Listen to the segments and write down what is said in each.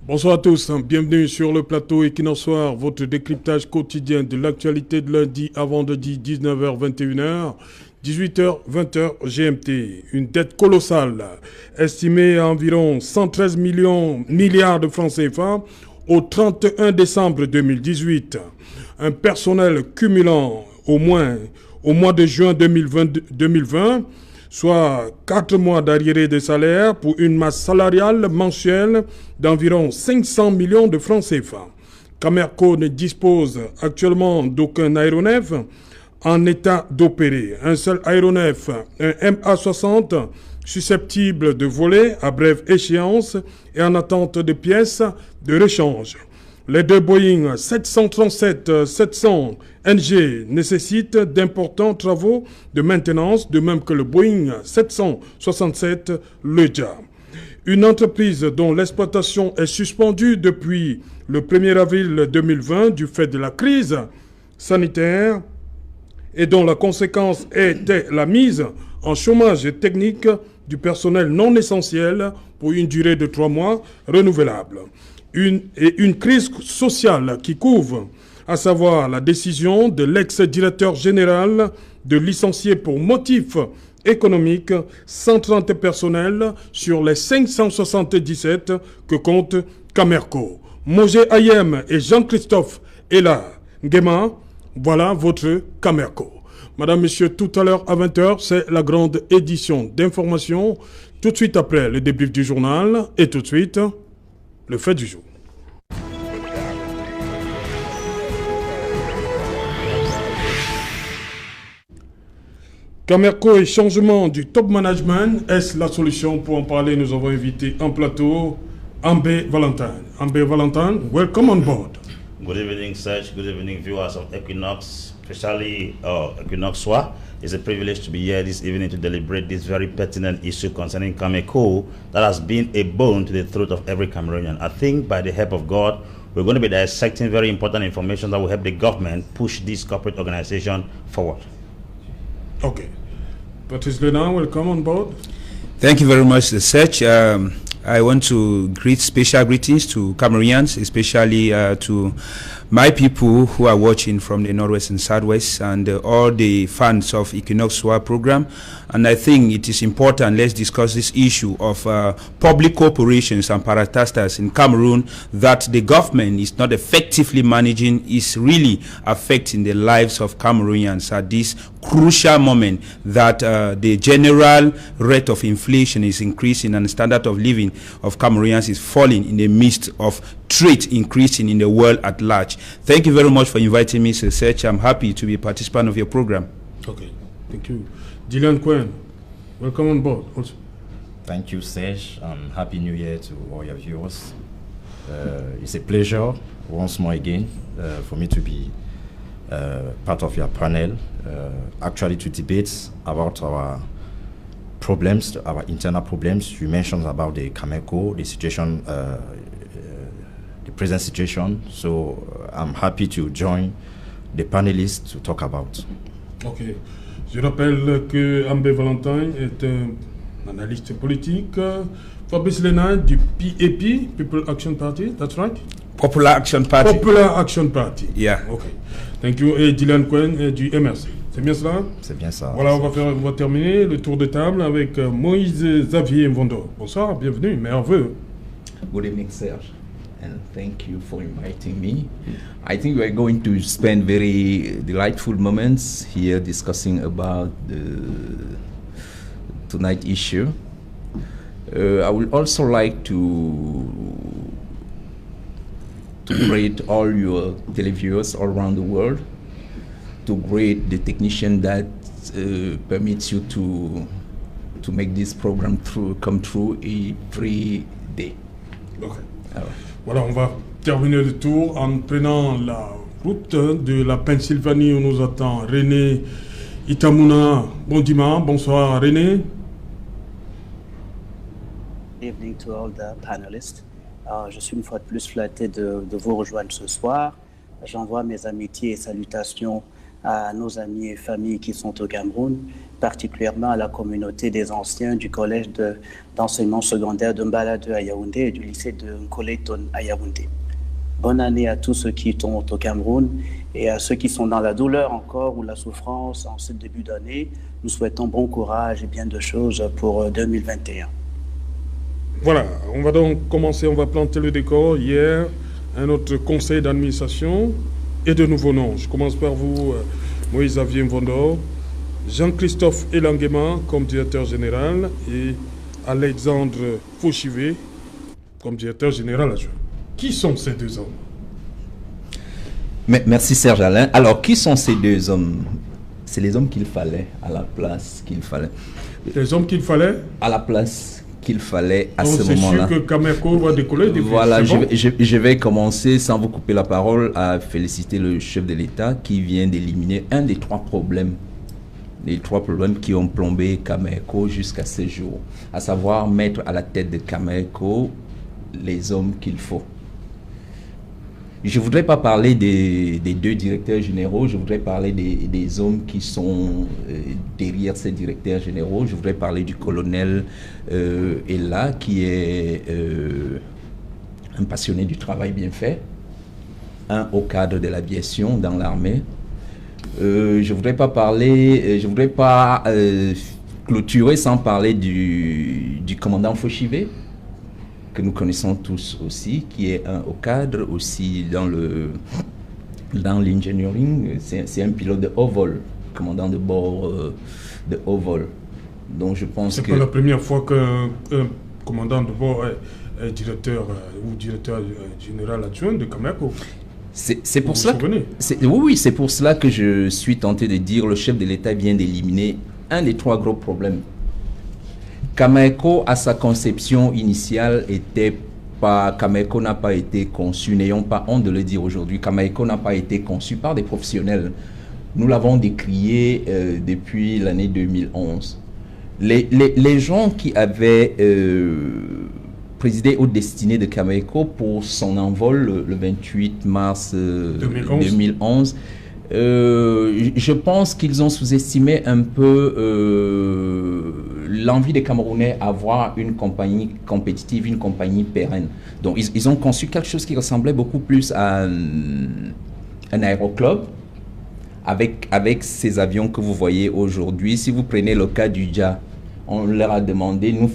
Bonsoir à tous, bienvenue sur le plateau Equinox Soir, votre décryptage quotidien de l'actualité de lundi à vendredi 19h 21h, 18h 20h GMT. Une dette colossale estimée à environ 113 milliards de francs CFA au 31 décembre 2018. Un personnel cumulant au mois de juin 2020 soit 4 mois d'arriérés de salaire pour une masse salariale mensuelle d'environ 500 millions de francs CFA. Camerco ne dispose actuellement d'aucun aéronef en état d'opérer. Un seul aéronef, un MA-60, susceptible de voler à brève échéance et en attente de pièces de rechange. Les deux Boeing 737-700 NG nécessitent d'importants travaux de maintenance, de même que le Boeing 767 Leja. Une entreprise dont l'exploitation est suspendue depuis le 1er avril 2020 du fait de la crise sanitaire et dont la conséquence était la mise en chômage technique du personnel non essentiel pour une durée de 3 mois renouvelable. Une crise sociale qui couvre, à savoir la décision de l'ex-directeur général de licencier pour motif économique 130 personnels sur les 577 que compte Camerco. Mojé Ayem et Jean-Christophe Ella Nguema, voilà votre Camerco. Madame, Monsieur, tout à l'heure à 20h, c'est la grande édition d'information. Tout de suite après le débrief du journal et tout de suite le fait du jour. Camerco et changement du top management, est-ce la solution? Pour en parler, nous avons invité en plateau Ambé Valentin. Ambé Valentin, welcome on board. Good evening, Serge. Good evening, viewers of Equinox, especially Equinox Soir. It's a privilege to be here this evening to deliberate this very pertinent issue concerning Camerco that has been a bone to the throat of every Cameroonian. I think by the help of God, we're going to be dissecting very important information that will help the government push this corporate organization forward. Okay. Patrice Lenan, welcome on board. Thank you very much, Serge. I want to greet special greetings to Cameroonians, especially to my people who are watching from the Northwest and Southwest and all the fans of Equinox Soir program. And I think it is important, let's discuss this issue of public corporations and parastatals in Cameroon that the government is not effectively managing, is really affecting the lives of Cameroonians at this crucial moment that the general rate of inflation is increasing and the standard of living of Cameroonians is falling in the midst of trade increasing in the world at large. Thank you very much for inviting me, Sir Serge. I'm happy to be a participant of your program. Okay, thank you. Dylan Quinn, welcome on board also. Thank you, Serge. Happy New Year to all your viewers. It's a pleasure once more again for me to be part of your panel, actually to debate about our problems, our internal problems. You mentioned about the Camerco, the situation, the present situation. So I'm happy to join the panelists to talk about. Ok. Je rappelle que Ambé Valentin est un analyste politique. Fabrice Léna du PAP, People Action Party, that's right? Popular Action Party. Popular Action Party. Yeah. Ok. Thank you. Et Dylan Cohen du MRC. C'est bien cela? C'est bien ça. Voilà, on va terminer le tour de table avec Moïse Xavier Mvondo. Bonsoir, bienvenue, merveilleux. Good evening, Serge, and thank you for inviting me. I think we are going to spend very delightful moments here discussing about the tonight issue. I would also like to greet all your televiewers all around the world, to greet the technician that permits you to make this program come true every day. Okay. Voilà, on va terminer le tour en prenant la route de la Pennsylvanie où nous attend René Itamuna Bondima. Bonsoir René. Good evening to all the panelists. Je suis une fois de plus flatté de vous rejoindre ce soir. J'envoie mes amitiés et salutations à nos amis et familles qui sont au Cameroun, particulièrement à la communauté des anciens du collège d'enseignement secondaire de Mbala2 à Yaoundé et du lycée de Nkoleton à Yaoundé. Bonne année à tous ceux qui sont au Cameroun et à ceux qui sont dans la douleur encore ou la souffrance en ce début d'année. Nous souhaitons bon courage et bien de choses pour 2021. Voilà, on va donc commencer, on va planter le décor. Hier, un autre conseil d'administration et de nouveaux noms. Je commence par vous, Moïse Xavier Mvondo, Jean-Christophe Elanguema comme directeur général et Alexandre Fauchivé comme directeur général adjoint. Qui sont ces deux hommes? Merci Serge Alain. Alors, qui sont ces deux hommes? C'est les hommes qu'il fallait, à la place qu'il fallait. Les hommes qu'il fallait? À la place qu'il fallait à donc ce moment-là. C'est sûr que Cameco va décoller. Voilà, je vais commencer, sans vous couper la parole, à féliciter le chef de l'État qui vient d'éliminer un des trois problèmes. Les trois problèmes qui ont plombé Cameco jusqu'à ce jour. À savoir mettre à la tête de Cameco les hommes qu'il faut. Je ne voudrais pas parler des deux directeurs généraux, je voudrais parler des hommes qui sont derrière ces directeurs généraux. Je voudrais parler du colonel Ella, qui est un passionné du travail bien fait, un haut cadre de l'aviation dans l'armée. Je ne voudrais pas parler, je voudrais pas clôturer sans parler du commandant Fauchivé, que nous connaissons tous aussi, qui est un haut cadre aussi dans l'engineering. C'est un pilote de haut vol, commandant de bord de haut vol. Donc je pense que... C'est pas la première fois qu'un commandant de bord est directeur ou directeur général adjoint de Cameco. C'est pour cela oui, c'est pour cela que je suis tenté de dire le chef de l'État vient d'éliminer un des trois gros problèmes. Cameco, à sa conception initiale, Cameco n'a pas été conçu, n'ayons pas honte de le dire aujourd'hui, Cameco n'a pas été conçu par des professionnels. Nous l'avons décrié depuis l'année 2011. Les gens qui avaient présidé aux destinées de Cameco pour son envol le 28 mars 2011, je pense qu'ils ont sous-estimé un peu l'envie des Camerounais d'avoir une compagnie compétitive, une compagnie pérenne. Donc ils ont conçu quelque chose qui ressemblait beaucoup plus à un aéroclub avec ces avions que vous voyez aujourd'hui. Si vous prenez le cas du JA, on leur a demandé, nous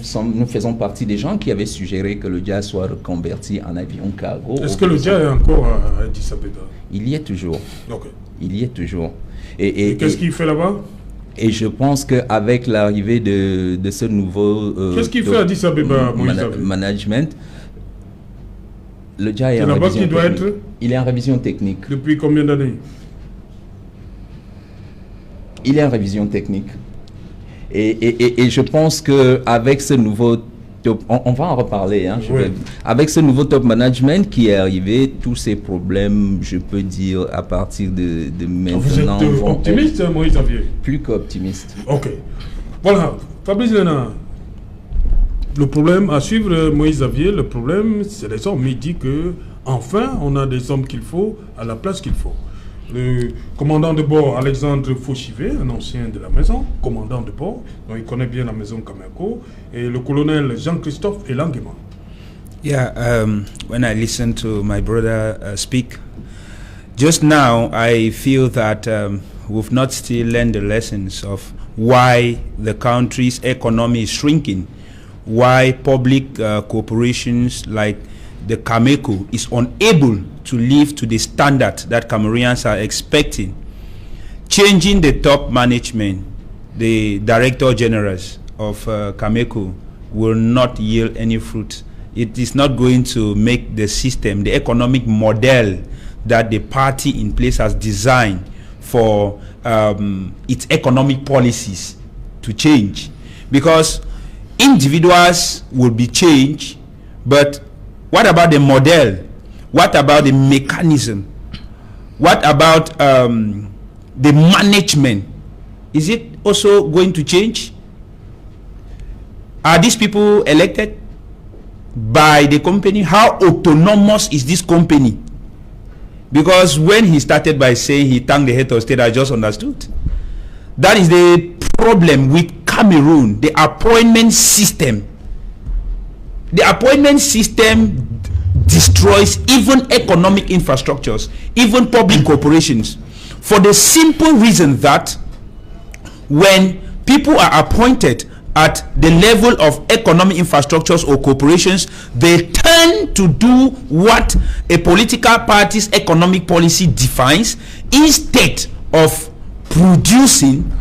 faisons partie des gens qui avaient suggéré que le JA soit reconverti en avion cargo. Est-ce que le JA est encore à Addis Abeba? Il y est toujours. Okay. Il y est toujours. Et qu'est-ce qu'il fait là-bas? Et je pense qu'avec l'arrivée de ce nouveau... qu'est-ce qu'il fait à Addis Abeba, management, le JA est en là-bas révision qu'il doit technique. être? Il est en révision technique. Depuis combien d'années? Il est en révision technique. Et je pense qu'avec ce nouveau top, on va en reparler, hein, avec ce nouveau top management qui est arrivé, tous ces problèmes, je peux dire, à partir de maintenant... Vous êtes optimiste, Moïse Xavier? Plus qu'optimiste. Ok. Voilà, Fabrice Lena. Le problème, à suivre Moïse Xavier, le problème, c'est les hommes. Il dit que, enfin, on a des hommes qu'il faut à la place qu'il faut. Le commandant de bord Alexandre Fauchivé, un ancien de la maison, commandant de bord, donc il connaît bien la maison Cameco, et le colonel Jean-Christophe Elanguema. Yeah, when I listen to my brother speak, just now I feel that we've not still learned the lessons of why the country's economy is shrinking, why public corporations like the Cameco is unable to live to the standard that Cameroonians are expecting. Changing the top management, the director generals of Cameco, will not yield any fruit. It is not going to make the system, the economic model that the party in place has designed for its economic policies to change. Because individuals will be changed, but what about the model? What about the mechanism? What about the management? Is it also going to change? Are these people elected by the company? How autonomous is this company? Because when he started by saying he thanked the head of state, I just understood. That is the problem with Cameroon, the appointment system. The appointment system destroys even economic infrastructures, even public corporations, for the simple reason that when people are appointed at the level of economic infrastructures or corporations, they tend to do what a political party's economic policy defines instead of producing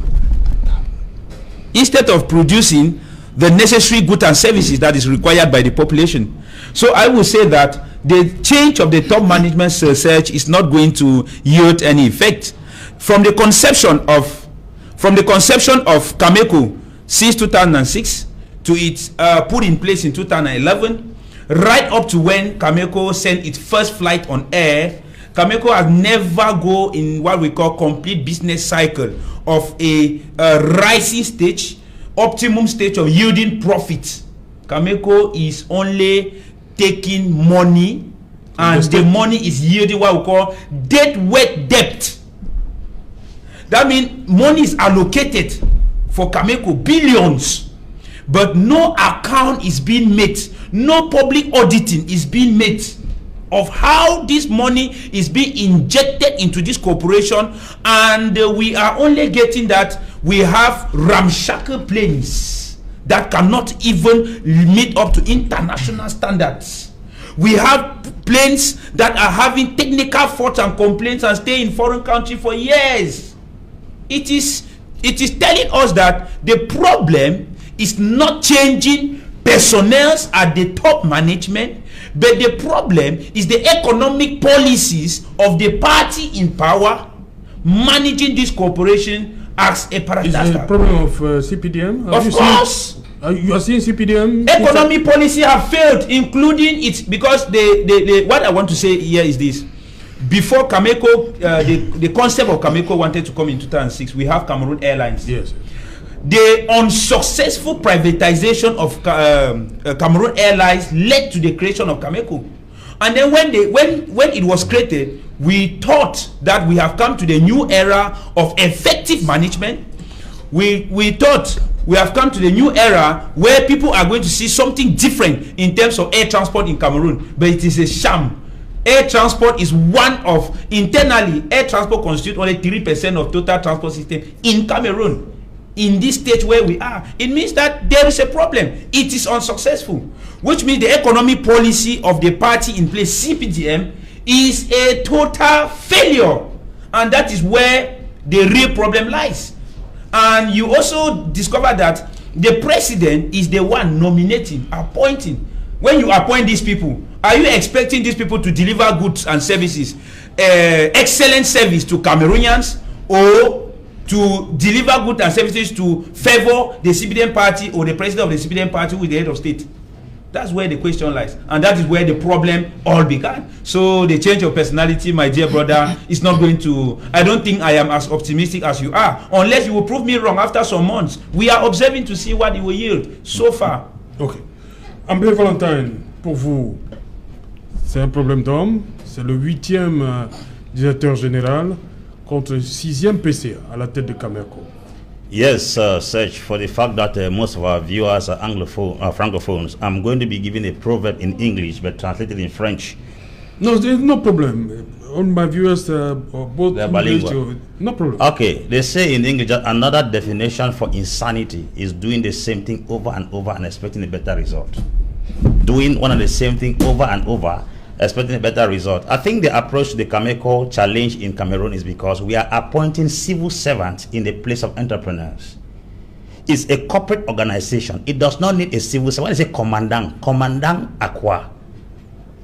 the necessary goods and services that is required by the population. So I will say that the change of the top management search is not going to yield any effect. From the conception of Cameco since 2006 to its put in place in 2011, right up to when Cameco sent its first flight on air, Cameco has never go in what we call complete business cycle of a rising stage, optimum stage of yielding profits. Cameco is only taking money, and the money is yielding what we call deadweight debt. That means money is allocated for Cameco, billions, but no account is being made, no public auditing is being made of how this money is being injected into this corporation, and we are only getting that we have ramshackle planes that cannot even meet up to international standards. We have planes that are having technical faults and complaints and stay in foreign country for years. It is telling us that the problem is not changing personnel at the top management, but the problem is the economic policies of the party in power managing this corporation as a parastatal. Is it a problem of CPDM? Of course. You are seeing CPDM? Economic policy have failed, including it, because what I want to say here is this. Before Cameco, the concept of Cameco wanted to come in 2006, we have Cameroon Airlines. Yes. The unsuccessful privatization of Cameroon Airlines led to the creation of Cameco. And then when it was created, we thought that we have come to the new era of effective management. We thought we have come to the new era where people are going to see something different in terms of air transport in Cameroon, but it is a sham. Air transport is internally, air transport constitutes only 3% of total transport system in Cameroon. In this stage where we are, it means that there is a problem. It is unsuccessful, which means the economic policy of the party in place, CPDM, is a total failure, and that is where the real problem lies. And you also discover that the president is the one nominating, appointing. When you appoint these people, are you expecting these people to deliver goods and services, excellent service to Cameroonians, or to deliver goods and services to favor the CPDM party or the president of the CPDM party with the head of state? That's where the question lies, and that is where the problem all began. So the change of personality, my dear brother, is not going to, I don't think I am as optimistic as you are, unless you will prove me wrong after some months. We are observing to see what it will yield so far. Ok. Amblé Valentine, pour vous, c'est un problème d'homme, c'est le 8e directeur général contre le 6e PCA à la tête de Cameco. Yes, Serge, for the fact that most of our viewers are francophones, I'm going to be giving a proverb in English but translated in French. No, there's no problem. All my viewers are both bilingual. No problem. Okay, they say in English that another definition for insanity is doing the same thing over and over and expecting a better result. Doing one and the same thing over and over, expecting a better result. I think the approach to the Cameco challenge in Cameroon is because we are appointing civil servants in the place of entrepreneurs. It's a corporate organization. It does not need a civil servant. It's a commandant Aqua.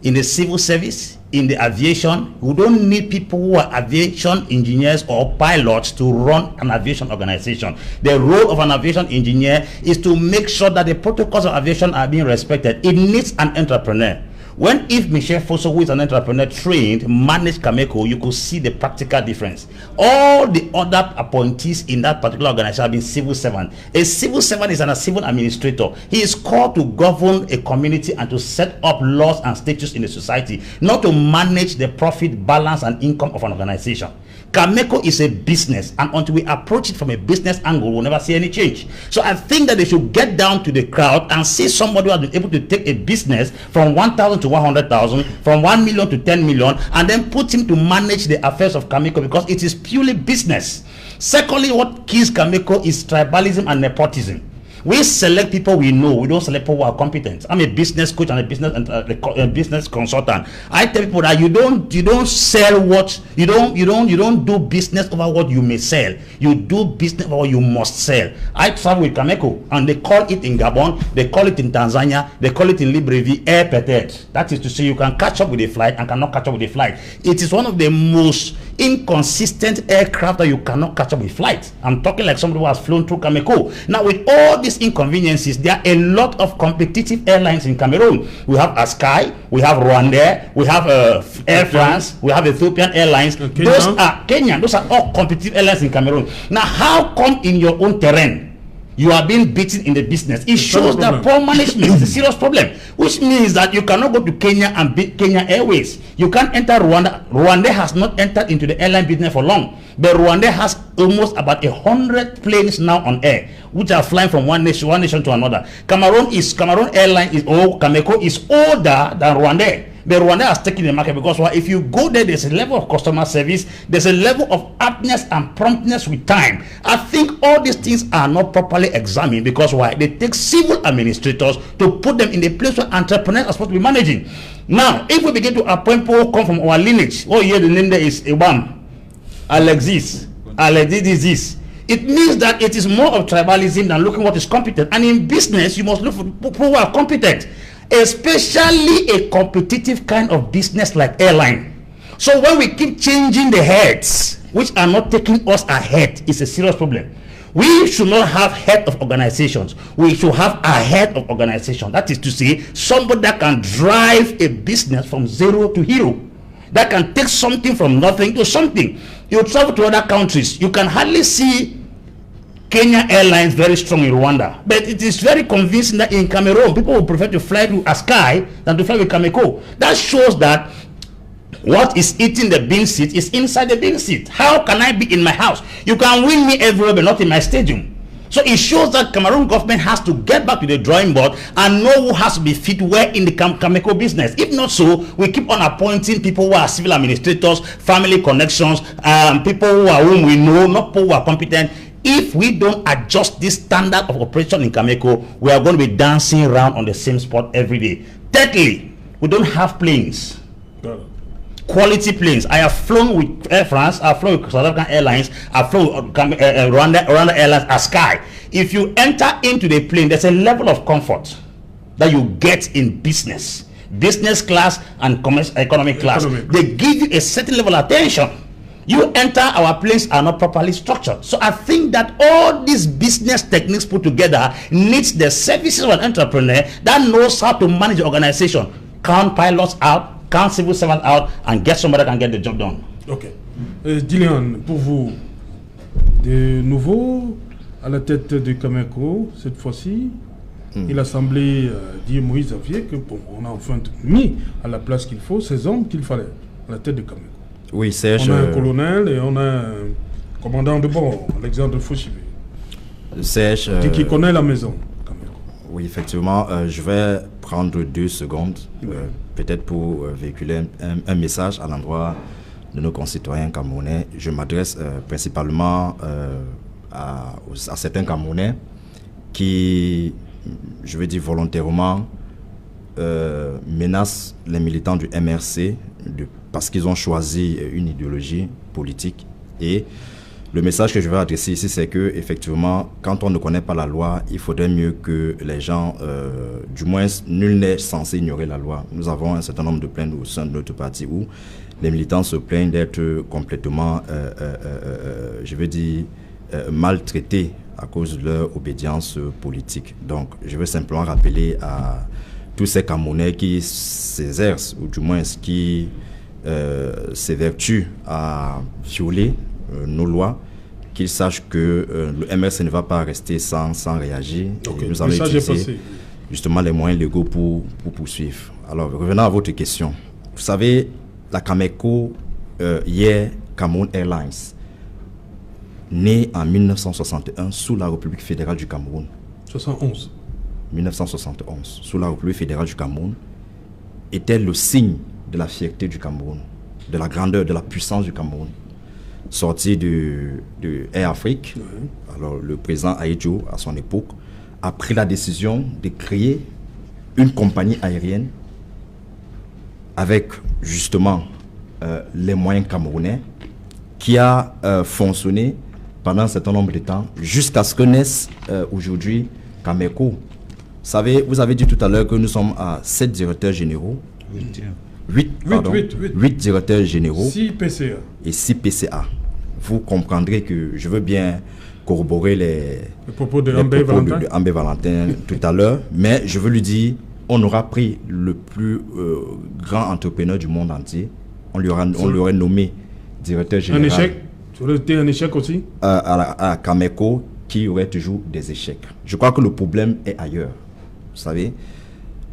In the civil service, in the aviation, we don't need people who are aviation engineers or pilots to run an aviation organization. The role of an aviation engineer is to make sure that the protocols of aviation are being respected. It needs an entrepreneur. If Michel Fosso, who is an entrepreneur trained, managed Cameco, you could see the practical difference. All the other appointees in that particular organization have been civil servants. A civil servant is a civil administrator. He is called to govern a community and to set up laws and statutes in the society, not to manage the profit, balance, and income of an organization. Cameco is a business, and until we approach it from a business angle, we'll never see any change. So I think that they should get down to the crowd and see somebody who has been able to take a business from 1,000 to 100,000, from 1 million to 10 million, and then put him to manage the affairs of Cameco, because it is purely business. Secondly, what kills Cameco is tribalism and nepotism. We select people we know. We don't select people who are competent. I'm a business coach and a business consultant. I tell people that you don't sell what you don't do business over what you may sell. You do business over what you must sell. I travel with Cameco, and they call it in Gabon, they call it in Tanzania, they call it in Libreville air peut-être. That is to say, you can catch up with a flight and cannot catch up with a flight. It is one of the most inconsistent aircraft that you cannot catch up with flight. I'm talking like somebody who has flown through Cameco. Now, with all these inconveniences, there are a lot of competitive airlines in Cameroon. We have Askai, we have Rwandair, we have Air France, we have Ethiopian Airlines. Those are Kenyan. Those are all competitive airlines in Cameroon. Now, how come in your own terrain you are being beaten in the business? It shows that poor management is a serious problem, which means that you cannot go to Kenya and beat Kenya Airways. You can't enter Rwanda. Rwanda has not entered into the airline business for long, but Rwanda has almost about 100 planes now on air, which are flying from one nation to another. Cameroon Airline is Cameco is older than Rwanda. But Rwanda has taken the market because if you go there, there's a level of customer service, there's a level of aptness and promptness with time. I think all these things are not properly examined because they take civil administrators to put them in the place where entrepreneurs are supposed to be managing. Now, if we begin to appoint people who come from our lineage, here the name there is Ebam, Alexis disease. It means that it is more of tribalism than looking what is competent. And in business, you must look for people who are competent, especially a competitive kind of business like airline. So when we keep changing the heads, which are not taking us ahead, it's a serious problem. We should not have head of organizations. We should have a head of organization. That is to say, somebody that can drive a business from zero to hero, that can take something from nothing to something. You travel to other countries, you can hardly see Kenya Airlines very strong in Rwanda, but it is very convincing that in Cameroon, people will prefer to fly to Askai than to fly with Cameco. That shows that what is eating the bean seed is inside the bean seed. How can I be in my house? You can win me everywhere, but not in my stadium. So it shows that Cameroon government has to get back to the drawing board and know who has to be fit where in the Cameco business. If not so, we keep on appointing people who are civil administrators, family connections, people whom we know, not people who are competent. If we don't adjust this standard of operation in Cameco, we are going to be dancing around on the same spot every day. Thirdly, we don't have planes. Quality planes. I have flown with Air France, I've flown with South African Airlines, I've flown with Rwanda Airlines, Askai. If you enter into the plane, there's a level of comfort that you get in business class and economic class. They give you a certain level of attention. You enter, our planes are not properly structured. So I think that all these business techniques put together needs the services of an entrepreneur that knows how to manage the organization, count pilots out, count civil servants out, and get somebody that can get the job done. Ok. Dylan, pour vous, de nouveau à la tête de Cameco, cette fois-ci, il a semblé dire Moïse Xavier que on a enfin mis à la place qu'il faut ces hommes qu'il fallait à la tête de Cameco. Oui, Serge. On a un colonel et on a un commandant de bord, Alexandre Fauchivé. Serge. Qui connaît la maison. Oui, effectivement. Je vais prendre 2 secondes, peut-être pour véhiculer un message à l'endroit de nos concitoyens camerounais. Je m'adresse principalement à certains Camerounais qui, je veux dire volontairement, menacent les militants du MRC parce qu'ils ont choisi une idéologie politique. Et le message que je vais adresser ici, c'est que effectivement, quand on ne connaît pas la loi, il faudrait mieux que les gens, du moins, nul n'est censé ignorer la loi. Nous avons un certain nombre de plaintes au sein de notre parti où les militants se plaignent d'être complètement, je veux dire, maltraités à cause de leur obédience politique. Donc, je veux simplement rappeler à tous ces Camerounais qui s'exercent, ou du moins qui s'évertuent à violer nos lois, qu'ils sachent que le MRC ne va pas rester sans réagir. Okay. Et nous allons utiliser justement les moyens légaux pour poursuivre. Alors, revenons à votre question. Vous savez, la Cameco, hier, Cameroun Airlines, née en 1961 sous la République fédérale du Cameroun. 1971, sous la République fédérale du Cameroun, était le signe de la fierté du Cameroun, de la grandeur, de la puissance du Cameroun. Sorti de Air Afrique, alors le président Ahidjo, à son époque, a pris la décision de créer une compagnie aérienne avec justement les moyens camerounais qui a fonctionné pendant un certain nombre de temps jusqu'à ce que naisse aujourd'hui Cameco. Vous savez, vous avez dit tout à l'heure que nous sommes à 7 directeurs généraux. 8 directeurs généraux 6 PCA et 6 PCA. Vous comprendrez que je veux bien corroborer les propos de Ambé Valentin tout à l'heure, mais je veux lui dire, on aura pris le plus grand entrepreneur du monde entier, on lui aurait nommé directeur général. Un échec? Tu aurais été un échec aussi? À Cameco, qui aurait toujours des échecs. Je crois que le problème est ailleurs. Vous savez,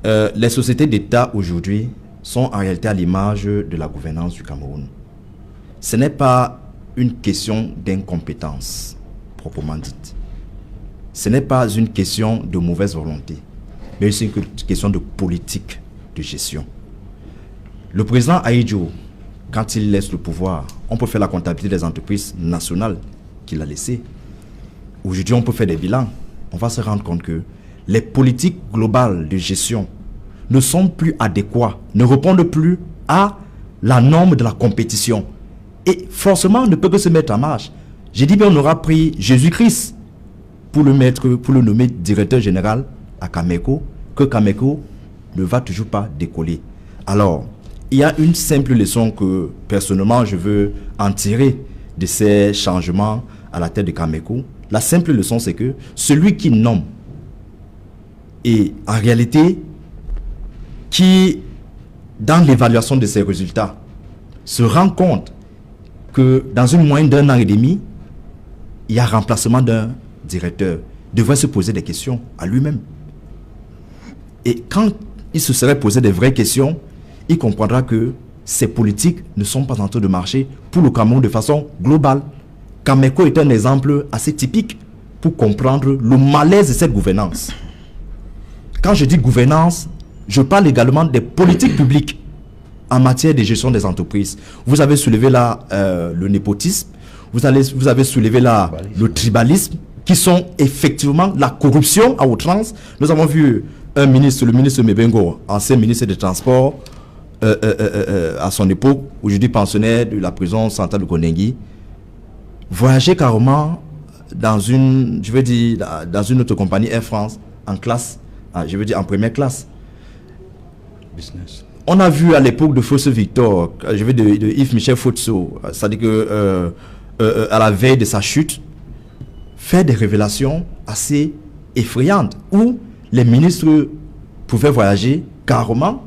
les sociétés d'État aujourd'hui sont en réalité à l'image de la gouvernance du Cameroun. Ce n'est pas une question d'incompétence, proprement dite. Ce n'est pas une question de mauvaise volonté, mais c'est une question de politique de gestion. Le président Ahidjo, quand il laisse le pouvoir, on peut faire la comptabilité des entreprises nationales qu'il a laissées. Aujourd'hui, on peut faire des bilans. On va se rendre compte que les politiques globales de gestion ne sont plus adéquats, ne répondent plus à la norme de la compétition. Et forcément, on ne peut que se mettre en marche. J'ai dit, on aura pris Jésus-Christ pour le nommer directeur général à Cameco, que Cameco ne va toujours pas décoller. Alors, il y a une simple leçon que, personnellement, je veux en tirer de ces changements à la tête de Cameco. La simple leçon, c'est que celui qui nomme et en réalité, qui, dans l'évaluation de ses résultats, se rend compte que dans une moyenne d'1 an et demi, il y a remplacement d'un directeur, devrait se poser des questions à lui-même. Et quand il se serait posé des vraies questions, il comprendra que ces politiques ne sont pas en train de marcher pour le Cameroun de façon globale. Cameco est un exemple assez typique pour comprendre le malaise de cette gouvernance. Quand je dis gouvernance, je parle également des politiques publiques en matière de gestion des entreprises. Vous avez soulevé là le népotisme, vous avez soulevé là le tribalisme, qui sont effectivement la corruption à outrance. Nous avons vu un ministre, le ministre Mebengo, ancien ministre des Transports, à son époque, aujourd'hui pensionnaire de la prison centrale de Konengi, voyager carrément dans une, dans une autre compagnie Air France, en classe, en première classe. Business. On a vu à l'époque de Fosse Victor, de Yves-Michel Fotso, c'est-à-dire que à la veille de sa chute, faire des révélations assez effrayantes où les ministres pouvaient voyager carrément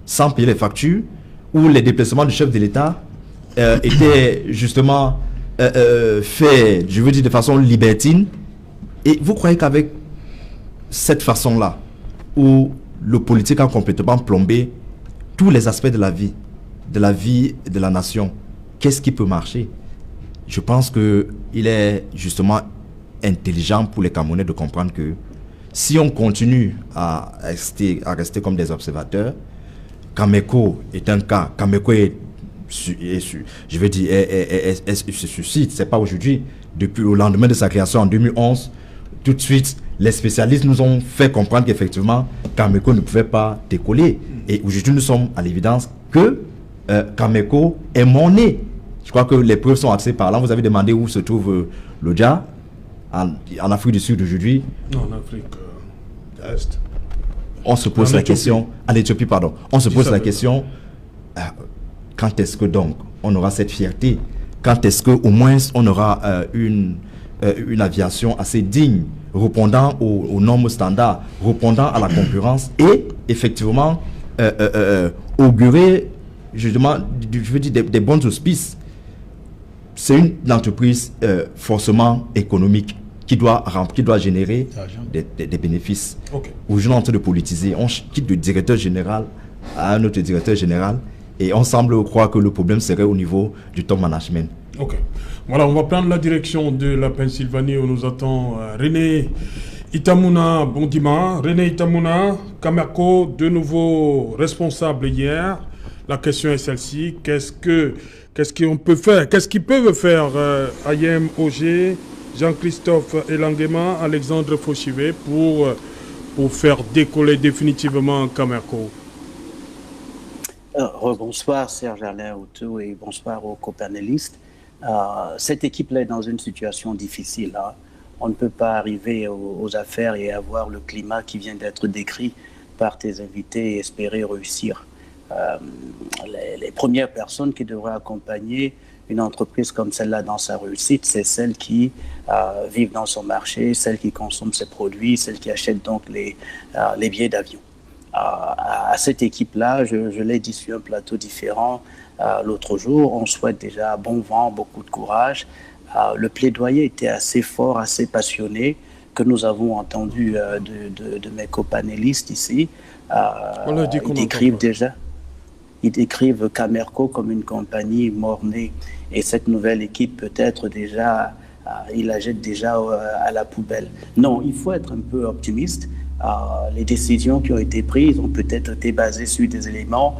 sans payer les factures, où les déplacements du chef de l'État étaient justement faits, de façon libertine. Et vous croyez qu'avec cette façon-là, où le politique a complètement plombé tous les aspects de la vie de la nation, qu'est-ce qui peut marcher? Je pense qu'il est justement intelligent pour les Camerounais de comprendre que si on continue à rester comme des observateurs, Cameco est un cas. Cameco se suscite, c'est pas aujourd'hui. Depuis le lendemain de sa création en 2011, tout de suite, les spécialistes nous ont fait comprendre qu'effectivement, Cameco ne pouvait pas décoller. Et aujourd'hui, nous sommes à l'évidence que Cameco est monnaie. Je crois que les preuves sont assez parlantes. Vous avez demandé où se trouve l'Odja en Afrique du Sud aujourd'hui. Non, en Afrique de l'Est. On se pose la question, en Éthiopie, pardon. On se pose la question, quand est-ce que donc on aura cette fierté? Quand est-ce que au moins on aura une aviation assez digne, répondant aux normes standards, répondant à la concurrence et effectivement augurer justement, je veux dire, des bons auspices. C'est une entreprise forcément économique qui doit générer des bénéfices. Aujourd'hui, on est en train de politiser. On quitte le directeur général à un autre directeur général et on semble croire que le problème serait au niveau du top management. Ok. Voilà, on va prendre la direction de la Pennsylvanie où nous attend René Itamuna Bondima. René Itamuna, Camerco, de nouveau responsable hier. La question est celle-ci. Qu'est-ce qu'on peut faire? Qu'est-ce qu'ils peuvent faire Ayem Auger, Jean-Christophe Elangema, Alexandre Fauchivé pour faire décoller définitivement Camerco? Bonsoir Serge Alain Autou et bonsoir aux copanélistes. Cette équipe-là est dans une situation difficile. Hein. On ne peut pas arriver aux affaires et avoir le climat qui vient d'être décrit par tes invités et espérer réussir. Les premières personnes qui devraient accompagner une entreprise comme celle-là dans sa réussite, c'est celles qui vivent dans son marché, celles qui consomment ses produits, celles qui achètent donc les billets d'avion. À cette équipe-là, je l'ai dit sur un plateau différent l'autre jour, on souhaite déjà bon vent, beaucoup de courage. Le plaidoyer était assez fort, assez passionné, que nous avons entendu de mes copanélistes ici. Ils décrivent Camerco comme une compagnie mort-née. Et cette nouvelle équipe peut-être déjà, ils la jettent déjà à la poubelle. Non, il faut être un peu optimiste. Les décisions qui ont été prises ont peut-être été basées sur des éléments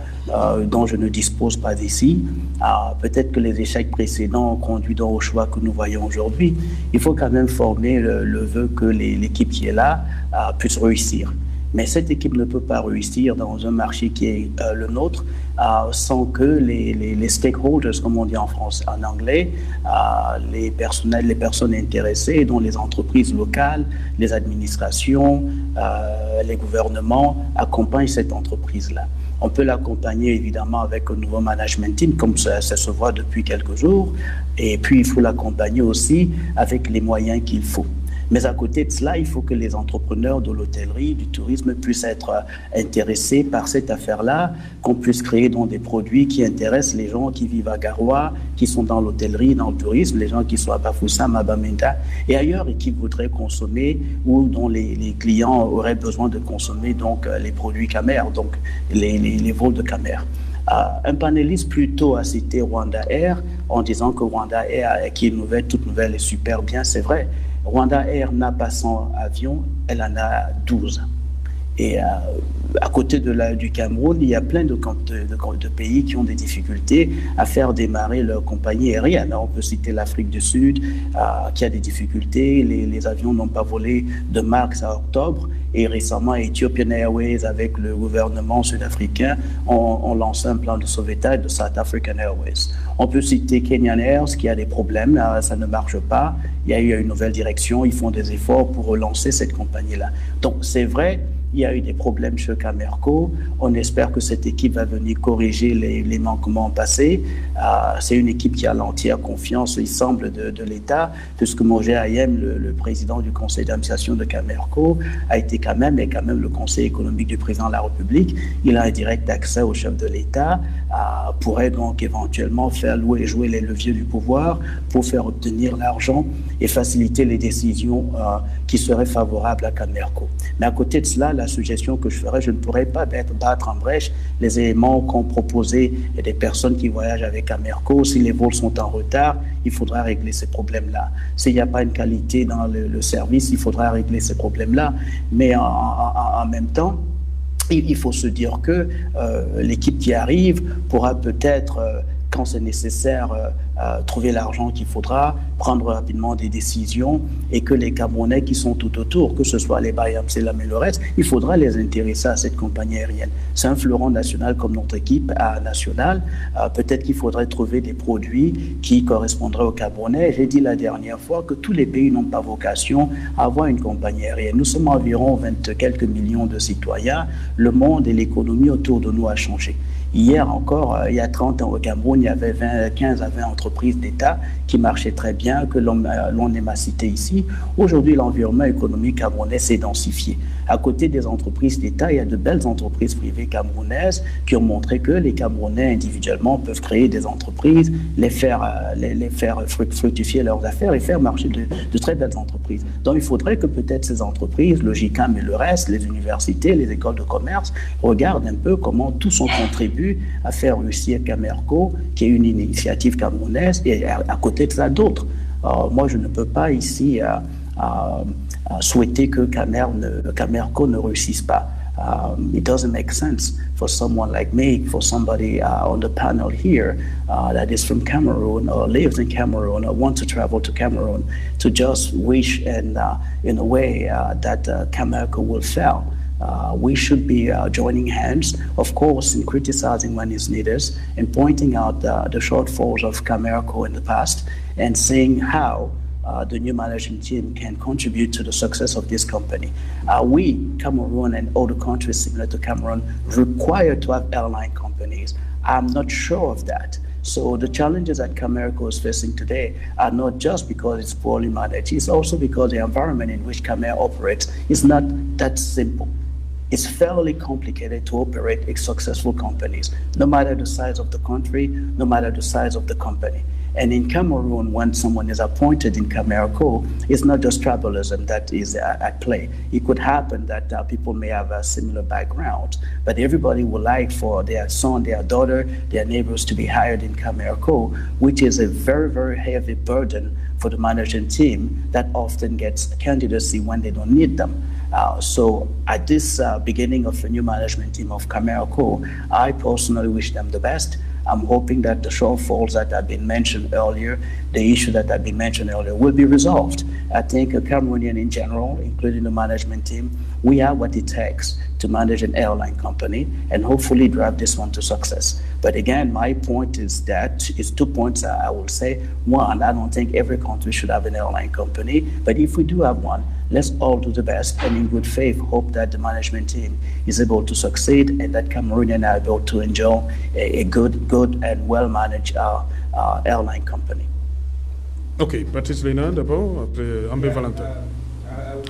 dont je ne dispose pas ici. Peut-être que les échecs précédents ont conduit au choix que nous voyons aujourd'hui. Il faut quand même former le vœu que l'équipe qui est là puisse réussir. Mais cette équipe ne peut pas réussir dans un marché qui est le nôtre sans que les stakeholders, comme on dit en anglais, les personnes intéressées, dont les entreprises locales, les administrations, les gouvernements, accompagnent cette entreprise-là. On peut l'accompagner évidemment avec un nouveau management team, comme ça se voit depuis quelques jours, et puis il faut l'accompagner aussi avec les moyens qu'il faut. Mais à côté de cela, il faut que les entrepreneurs de l'hôtellerie, du tourisme puissent être intéressés par cette affaire-là, qu'on puisse créer donc des produits qui intéressent les gens qui vivent à Garoua, qui sont dans l'hôtellerie, dans le tourisme, les gens qui sont à Bafoussam, à Bamenda et ailleurs et qui voudraient consommer ou dont les clients auraient besoin de consommer donc les produits Camer, donc les vols de Camer. Un panéliste plutôt a cité Rwanda Air en disant que Rwanda Air, qui est toute nouvelle et super bien, c'est vrai. Rwanda Air n'a pas 100 avions, elle en a 12. Et à côté du Cameroun, il y a plein de pays qui ont des difficultés à faire démarrer leur compagnie aérienne. On peut citer l'Afrique du Sud, qui a des difficultés. Les avions n'ont pas volé de mars à octobre. Et récemment, Ethiopian Airways, avec le gouvernement sud-africain, ont lancé un plan de sauvetage de South African Airways. On peut citer Kenyan Air, qui a des problèmes, ça ne marche pas. Il y a eu une nouvelle direction, ils font des efforts pour relancer cette compagnie-là. Donc c'est vrai, il y a eu des problèmes chez Camerco. On espère que cette équipe va venir corriger les manquements passés. C'est une équipe qui a l'entière confiance, il semble, de l'État, puisque Moger Ayem, le président du conseil d'administration de Camerco, a été quand même le conseil économique du président de la République. Il a un direct accès au chef de l'État, pourrait donc éventuellement faire jouer les leviers du pouvoir pour faire obtenir l'argent et faciliter les décisions qui seraient favorables à Camerco. Mais à côté de cela, la suggestion que je ferais, je ne pourrais pas battre en brèche les éléments qu'ont proposés des personnes qui voyagent avec Camerco. Si les vols sont en retard, il faudra régler ces problèmes-là. S'il n'y a pas une qualité dans le service, il faudra régler ces problèmes-là. Mais en même temps, il faut se dire que l'équipe qui arrive pourra peut-être, quand c'est nécessaire, trouver l'argent qu'il faudra, prendre rapidement des décisions et que les Camerounais qui sont tout autour, que ce soit les Bayam, Selam et le reste, il faudra les intéresser à cette compagnie aérienne. C'est un fleuron national comme notre équipe nationale. Peut-être qu'il faudrait trouver des produits qui correspondraient aux Camerounais. J'ai dit la dernière fois que tous les pays n'ont pas vocation à avoir une compagnie aérienne. Nous sommes environ 20 quelques millions de citoyens. Le monde et l'économie autour de nous a changé. Hier encore, il y a 30 ans au Cameroun, il y avait 15 à 20 entreprises d'État qui marchaient très bien, que l'on aime à citer ici. Aujourd'hui, l'environnement économique camerounais s'est densifié. À côté des entreprises d'État, il y a de belles entreprises privées camerounaises qui ont montré que les Camerounais individuellement peuvent créer des entreprises, les faire fructifier leurs affaires et faire marcher de très belles entreprises. Donc il faudrait que peut-être ces entreprises, le GICAM et le reste, les universités, les écoles de commerce, regardent un peu comment tous on contribue à faire réussir Camerco, qui est une initiative camerounaise, et à côté de ça d'autres. Moi, je ne peux pas ici souhaiter que Camerco ne réussisse pas. It doesn't make sense for someone like me, for somebody on the panel here that is from Cameroon or lives in Cameroon or wants to travel to Cameroon, to just wish in a way that Camerco will fail. We should be joining hands, of course, in criticizing when it's needed and pointing out the shortfalls of Camerco in the past and seeing how the new management team can contribute to the success of this company. We, Cameroon and other countries similar to Cameroon, require to have airline companies. I'm not sure of that. So the challenges that Camerco is facing today are not just because it's poorly managed, it's also because the environment in which Camerco operates is not that simple. It's fairly complicated to operate a successful companies, no matter the size of the country, no matter the size of the company. And in Cameroon, when someone is appointed in Camerco, it's not just tribalism that is at play. It could happen that people may have a similar background, but everybody would like for their son, their daughter, their neighbors to be hired in Camerco, which is a very, very heavy burden for the management team that often gets candidacy when they don't need them. So at this beginning of a new management team of Camerco, I personally wish them the best. I'm hoping that the shortfalls that have been mentioned earlier, the issue that have been mentioned earlier, will be resolved. I think a Cameroonian in general, including the management team, we have what it takes to manage an airline company and hopefully drive this one to success. But again, my point is that it's 2 points I will say. One, I don't think every country should have an airline company, but if we do have one, let's all do the best and in good faith hope that the management team is able to succeed and that Cameroonians are able to enjoy a good and well-managed airline company. Okay, Patrice Lena d'abord, après Ambé Valentin.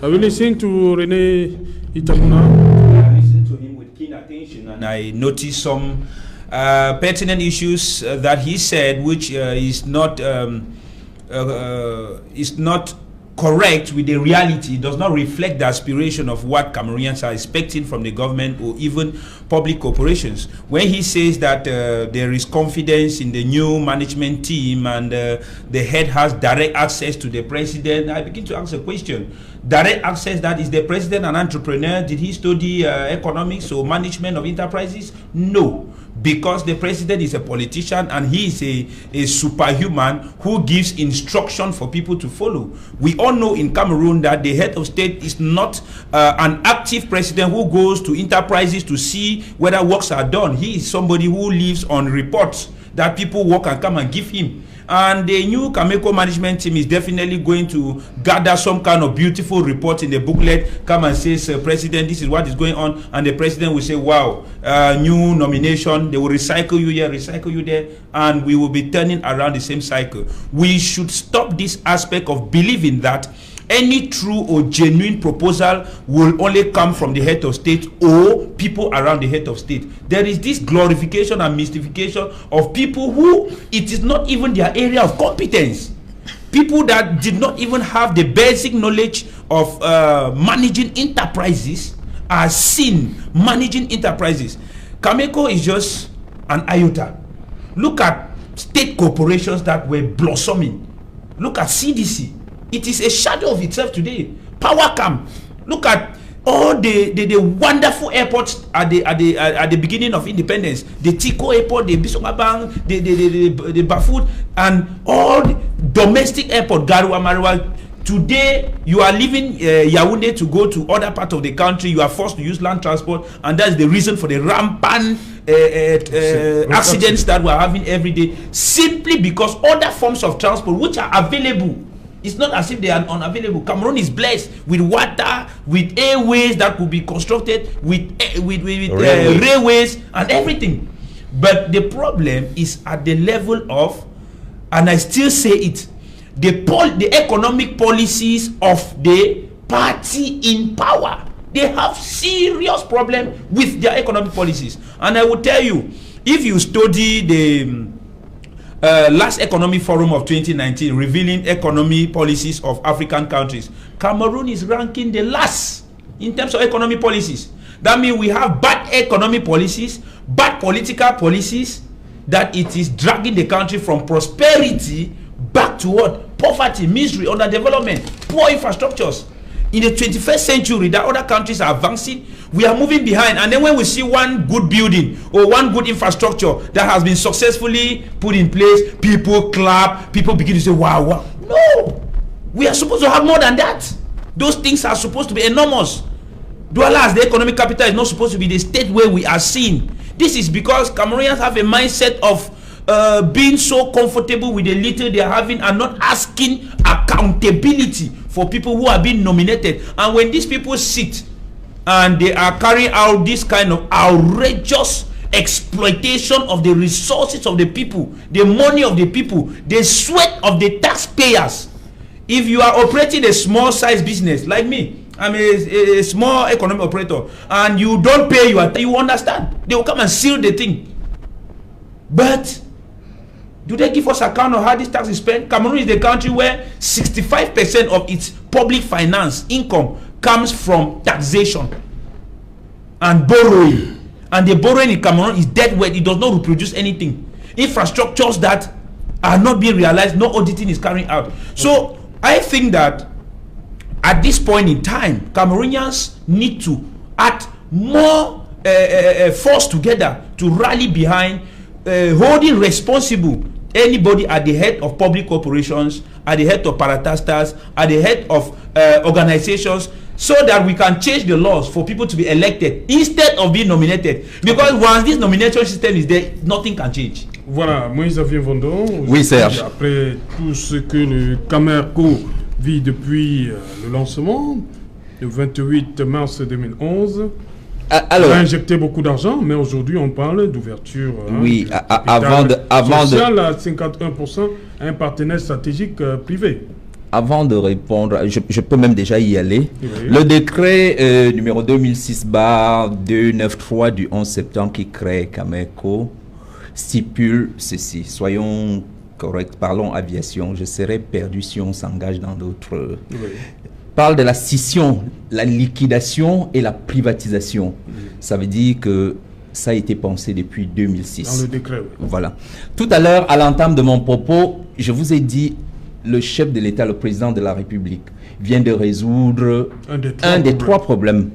Are you listening to René Itamuna? I listened to him with keen attention and I noticed some pertinent issues that he said, which is not correct with the reality. It does not reflect the aspiration of what Cameroonians are expecting from the government or even public corporations. When he says that there is confidence in the new management team and the head has direct access to the president, I begin to ask a question. Direct access, that is the president an entrepreneur? Did he study economics or management of enterprises? No. Because the president is a politician and he is a superhuman who gives instruction for people to follow. We all know in Cameroon that the head of state is not an active president who goes to enterprises to see whether works are done. He is somebody who lives on reports that people work and come and give him. And the new Camerco management team is definitely going to gather some kind of beautiful report in the booklet, come and say, President, this is what is going on. And the president will say, wow, new nomination. They will recycle you here, recycle you there. And we will be turning around the same cycle. We should stop this aspect of believing that any true or genuine proposal will only come from the head of state or people around the head of state. There is this glorification and mystification of people who it is not even their area of competence. People that did not even have the basic knowledge of managing enterprises are seen managing enterprises. Camerco is just an iota. Look at state corporations that were blossoming. Look at CDC. It is a shadow of itself today. Powercam. Look at all the wonderful airports at the beginning of independence. The Tico Airport, the Bisongabang, the Bafut, and all the domestic airport, Garua Marwa. Today, you are leaving Yaoundé to go to other parts of the country. You are forced to use land transport, and that's the reason for the rampant accidents that we are having every day. Simply because other forms of transport which are available, it's not as if they are unavailable. Cameroon is blessed with water, with airways that could be constructed, with railways and everything. But the problem is at the level of, and I still say it, the economic policies of the party in power. They have serious problem with their economic policies. And I will tell you, if you study the last economic forum of 2019 revealing economy policies of African countries, Cameroon is ranking the last in terms of economic policies. That means we have bad economic policies, bad political policies, that it is dragging the country from prosperity back to what? Poverty, misery, underdevelopment, poor infrastructures. In the 21st century, that other countries are advancing, we are moving behind. And then when we see one good building or one good infrastructure that has been successfully put in place, people clap, people begin to say, wow, wow. No! We are supposed to have more than that. Those things are supposed to be enormous. Douala, as the economic capital, is not supposed to be the state where we are seen. This is because Cameroonians have a mindset of being so comfortable with the little they are having and not asking accountability for people who are being nominated. And when these people sit and they are carrying out this kind of outrageous exploitation of the resources of the people, the money of the people, the sweat of the taxpayers. If you are operating a small size business like me, I'm a small economic operator, and you don't pay you understand, they will come and seal the thing. But do they give us account of how this tax is spent? Cameroon is the country where 65% of its public finance income comes from taxation and borrowing. And the borrowing in Cameroon is dead weight. It does not reproduce anything. Infrastructures that are not being realized, no auditing is carrying out. So I think that at this point in time, Cameroonians need to act more force together to rally behind holding responsible anybody at the head of public corporations, at the head of parastatals, at the head of organizations, so that we can change the laws for people to be elected instead of being nominated. Because once this nomination system is there, nothing can change. Voilà, Moïse-Xavier Vondon. Oui, Serge. Après tout ce que le Camerco vit depuis le lancement, le 28 mars 2011, alors, on a injecté beaucoup d'argent, mais aujourd'hui on parle d'ouverture. Oui, avant de à 51% à un partenaire stratégique privé. Avant de répondre, je peux même déjà y aller. Oui. Le décret numéro 2006/293 du 11 septembre qui crée Cameco stipule ceci. Soyons corrects, parlons aviation. Je serais perdu si on s'engage dans d'autres. Oui. Parle de la scission, la liquidation et la privatisation. Ça veut dire que ça a été pensé depuis 2006. Dans le décret, oui. Voilà. Tout à l'heure, à l'entame de mon propos, je vous ai dit, le chef de l'État, le président de la République, vient de résoudre un des trois problèmes.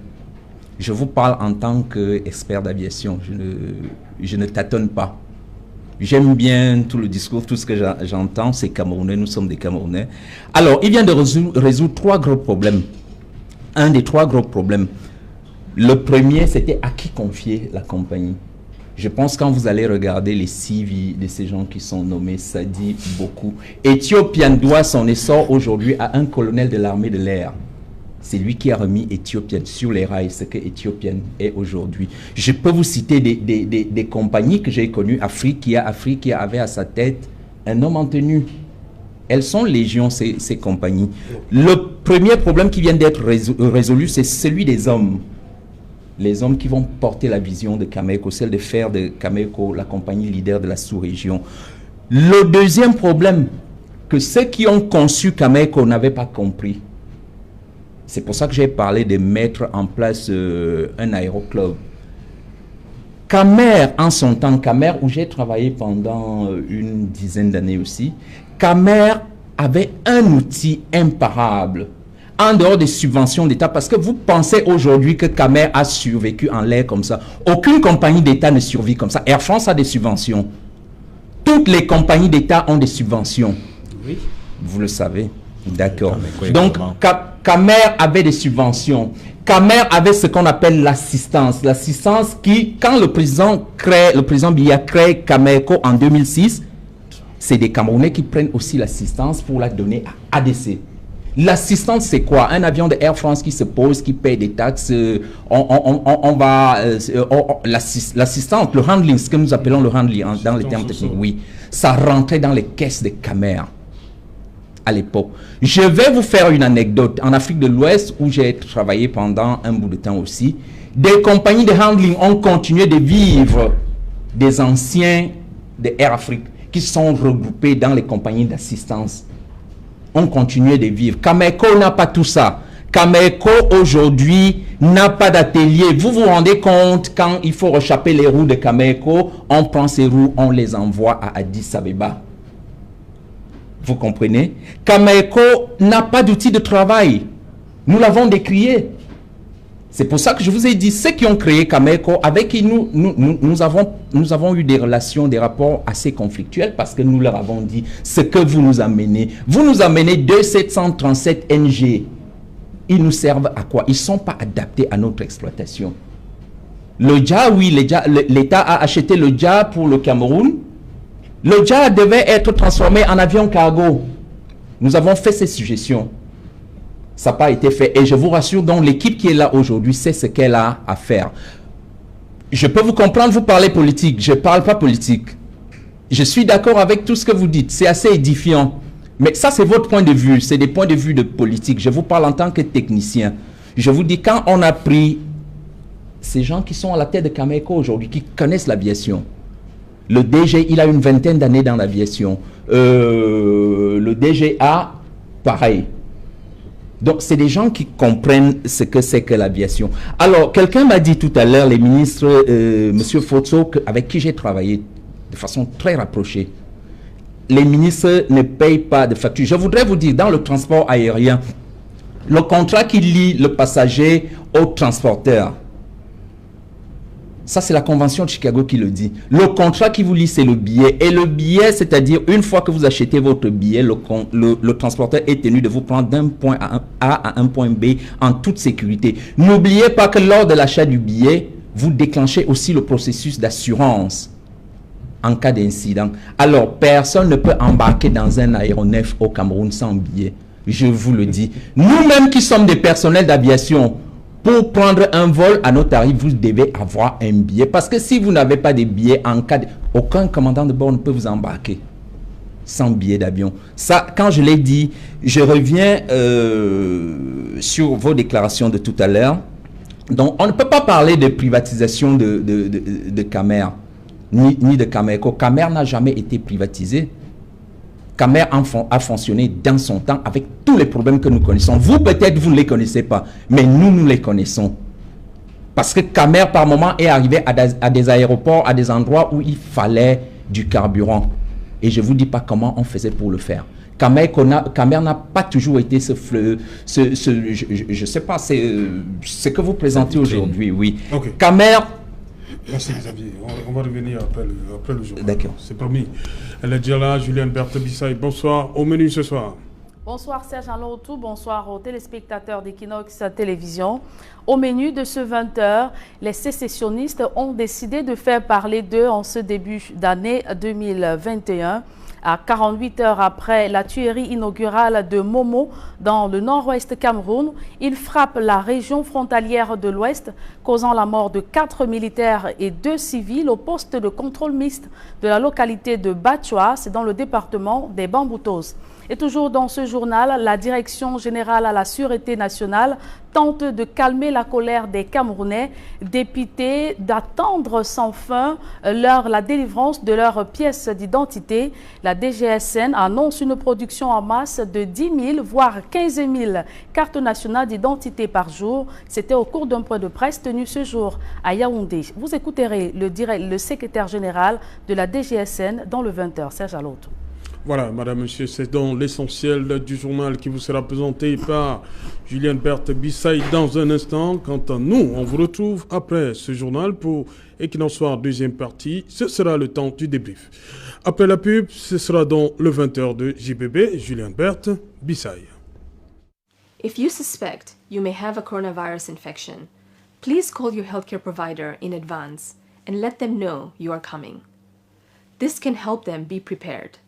Je vous parle en tant qu'expert d'aviation. Je ne tâtonne pas. J'aime bien tout le discours, tout ce que j'entends, c'est Camerounais, nous sommes des Camerounais. Alors, il vient de résoudre trois gros problèmes. Un des trois gros problèmes. Le premier, c'était à qui confier la compagnie. Je pense quand vous allez regarder les CV de ces gens qui sont nommés, ça dit beaucoup. Ethiopian doit son essor aujourd'hui à un colonel de l'armée de l'air. C'est lui qui a remis Ethiopian sur les rails, ce que Ethiopian est aujourd'hui. Je peux vous citer des compagnies que j'ai connues. Afrique qui avait à sa tête un homme en tenue. Elles sont légion, ces compagnies. Le premier problème qui vient d'être résolu, c'est celui des hommes. Les hommes qui vont porter la vision de Cameco, celle de faire de Cameco la compagnie leader de la sous-région. Le deuxième problème, que ceux qui ont conçu Cameco n'avaient pas compris. C'est pour ça que j'ai parlé de mettre en place un aéroclub. Camer, en son temps, Camer, où j'ai travaillé pendant une dizaine d'années aussi, Camer avait un outil imparable, en dehors des subventions d'État, parce que vous pensez aujourd'hui que Camer a survécu en l'air comme ça. Aucune compagnie d'État ne survit comme ça. Air France a des subventions. Toutes les compagnies d'État ont des subventions. Oui. Vous le savez. D'accord. Donc, Camer avait des subventions. Camer avait ce qu'on appelle l'assistance. L'assistance qui, quand le président Biya crée Cameco en 2006, c'est des Camerounais qui prennent aussi l'assistance pour la donner à ADC. L'assistance, c'est quoi? Un avion de Air France qui se pose, qui paye des taxes. L'assistance, le handling, ce que nous appelons le handling dans les termes techniques, oui, ça rentrait dans les caisses de Camer. à l'époque. Je vais vous faire une anecdote. En Afrique de l'Ouest, où j'ai travaillé pendant un bout de temps aussi, des compagnies de handling ont continué de vivre des anciens de Air Afrique qui sont regroupés dans les compagnies d'assistance. On continue de vivre. Cameco n'a pas tout ça. Cameco aujourd'hui n'a pas d'atelier. Vous vous rendez compte, quand il faut rechapper les roues de Cameco, on prend ces roues, on les envoie à Addis Abeba. Vous comprenez? Cameco n'a pas d'outil de travail. Nous l'avons décrié. C'est pour ça que je vous ai dit, ceux qui ont créé Cameco, avec qui nous avons eu des relations, des rapports assez conflictuels, parce que nous leur avons dit ce que vous nous amenez. Vous nous amenez 2737 NG. Ils nous servent à quoi? Ils ne sont pas adaptés à notre exploitation. Le JA, oui, l'État a acheté le JA pour le Cameroun. Le JA devait être transformé en avion cargo. Nous avons fait ces suggestions. Ça n'a pas été fait. Et je vous rassure, donc l'équipe qui est là aujourd'hui sait ce qu'elle a à faire. Je peux vous comprendre, vous parlez politique. Je ne parle pas politique. Je suis d'accord avec tout ce que vous dites. C'est assez édifiant. Mais ça, c'est votre point de vue. C'est des points de vue de politique. Je vous parle en tant que technicien. Je vous dis, quand on a pris ces gens qui sont à la tête de Cameco aujourd'hui, qui connaissent l'aviation, le DG, il a une vingtaine d'années dans l'aviation. Le DGA, pareil. Donc, c'est des gens qui comprennent ce que c'est que l'aviation. Alors, quelqu'un m'a dit tout à l'heure, les ministres, M. Fotso, avec qui j'ai travaillé de façon très rapprochée, les ministres ne payent pas de facture. Je voudrais vous dire, dans le transport aérien, le contrat qui lie le passager au transporteur, ça c'est la convention de Chicago qui le dit. Le contrat qui vous lie, c'est le billet. Et le billet, c'est-à-dire une fois que vous achetez votre billet, le transporteur est tenu de vous prendre d'un point A à un point B en toute sécurité. N'oubliez pas que lors de l'achat du billet, vous déclenchez aussi le processus d'assurance en cas d'incident. Alors, personne ne peut embarquer dans un aéronef au Cameroun sans billet. Je vous le dis. Nous-mêmes qui sommes des personnels d'aviation, pour prendre un vol à nos tarifs, vous devez avoir un billet. Parce que si vous n'avez pas de billet, en cas de... aucun commandant de bord ne peut vous embarquer sans billet d'avion. Ça, quand je l'ai dit, je reviens sur vos déclarations de tout à l'heure. Donc, on ne peut pas parler de privatisation de Camer, ni de Cameco. Camer n'a jamais été privatisé. Camer a fonctionné dans son temps avec tous les problèmes que nous connaissons. Vous, peut-être, vous ne les connaissez pas, mais nous les connaissons. Parce que Camer, par moment, est arrivé à des aéroports, à des endroits où il fallait du carburant. Et je ne vous dis pas comment on faisait pour le faire. Camer n'a pas toujours été je ne sais pas, c'est ce que vous présentez aujourd'hui, oui. Okay. Camer... Merci Xavier, on va revenir après le jour. D'accord. C'est promis. Elle est déjà là, Juliane Berthe Bissaï. Bonsoir, au menu ce soir. Bonsoir Serge Alotou, bonsoir aux téléspectateurs d'Equinox Télévision. Au menu de ce 20h, les sécessionnistes ont décidé de faire parler d'eux en ce début d'année 2021. À 48 heures après la tuerie inaugurale de Momo dans le nord-ouest Cameroun, il frappe la région frontalière de l'ouest, causant la mort de 4 militaires et 2 civils au poste de contrôle mixte de la localité de Batchoua, c'est dans le département des Bamboutos. Et toujours dans ce journal, la Direction générale à la Sûreté nationale tente de calmer la colère des Camerounais, dépités d'attendre sans fin la délivrance de leurs pièces d'identité. La DGSN annonce une production en masse de 10 000, voire 15 000 cartes nationales d'identité par jour. C'était au cours d'un point de presse tenu ce jour à Yaoundé. Vous écouterez le secrétaire général de la DGSN dans le 20h, Serge Alotou. Voilà, madame, monsieur, c'est donc l'essentiel du journal qui vous sera présenté par Juliane Berthe Bissaï dans un instant. Quant à nous, on vous retrouve après ce journal pour Equinox Soir, deuxième partie. Ce sera le temps du débrief. Après la pub, ce sera donc le 20h de JBB, Juliane Berthe Bissaï. If you suspect you may have a coronavirus infection, please call your healthcare provider in advance and let them know you are coming. This can help them be prepared.